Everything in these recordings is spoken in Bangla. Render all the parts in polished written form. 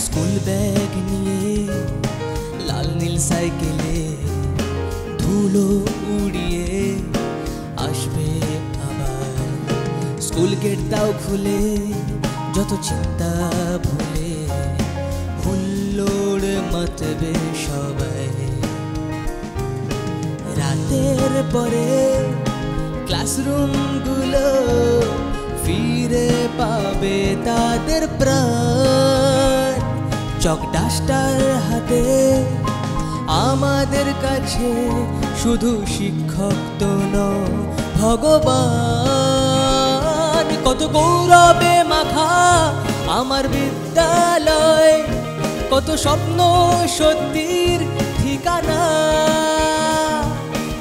স্কুল ব্যাগ নিয়ে লাল নীল সাইকেলে ধুলো উড়িয়ে আসবে আবার। স্কুল গেট দাও খুলে যত চিন্তা ভুলে হুল্লোড় মাতবে সবাই। রাতের পরে ক্লাসরুমগুলো ফিরে পাবে তাদের প্রাণ। চক ডাস্টার হাতে আমাদের কাছে শুধু শিক্ষক তো নয় ভগবান। কত গৌরবে মাখা আমার বিদ্যালয়, কত স্বপ্ন সত্যির ঠিকানা।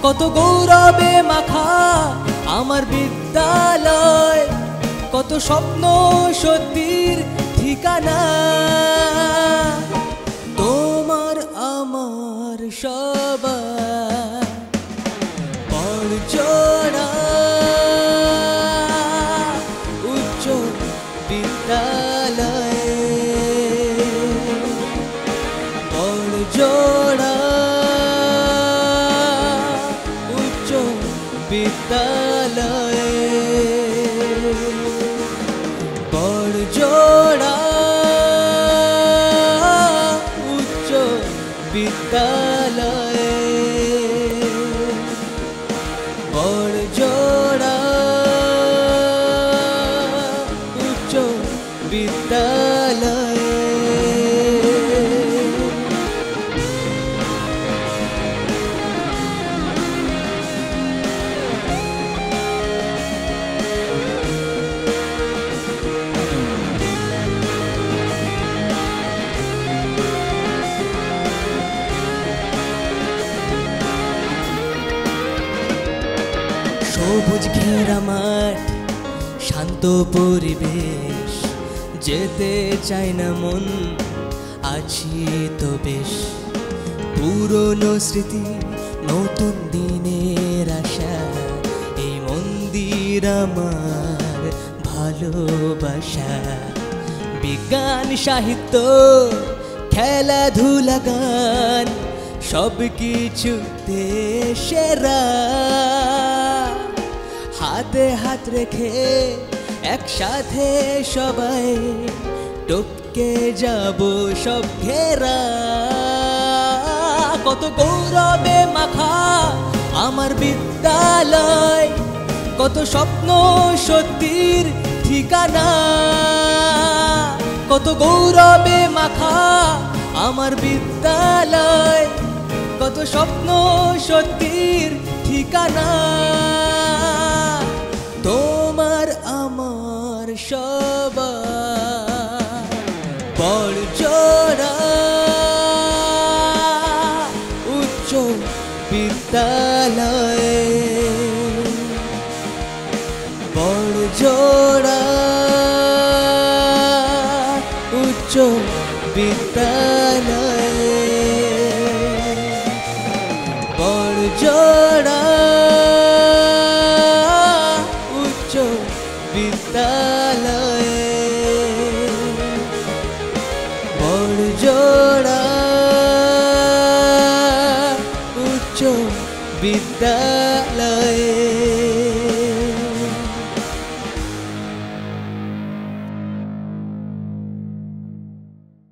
কত গৌরবে মাখা আমার বিদ্যালয়, কত স্বপ্ন সত্যির ঠিকানা। তোমার আমার সবার পড়জোড়া উচ্চ বিদ্যালয়ে, পড়জোড়া উচ্চ বিদ্যালয়ে, পড়জোড়া উচ্চ বিদ্যালয়ে, পড়জোড়া উচ্চ বিদ্যালয়ে। সবুজ ঘেরা মাঠ, শান্ত পরিবেশ, যেতে চাই না মন, আছি তো বেশ। পুরনো স্মৃতি নতুন দিনের আশা, এই মন্দির আমার ভালোবাসা। বিজ্ঞান সাহিত্য খেলাধুলা গান সব কিছুতে সেরা। হাতে হাত রেখে একসাথে সবাই টপকে যাব সব ঘেরা। কত গৌরবে মাখা আমার বিদ্যালয়, কত স্বপ্ন সত্যির ঠিকানা। কত গৌরবে মাখা আমার বিদ্যালয়, কত স্বপ্ন সত্যির ঠিকানা। তোমার আমার সবার পড়জোড়া উচ্চ বিদ্যালয়ে, পড়জোড়া উচ্চ বিদ্যালয়ে, পড়জোড়া উচ্চ বিদ্যালয়ে, পড়জোড়া উচ্চ বিদ্যালয়ে।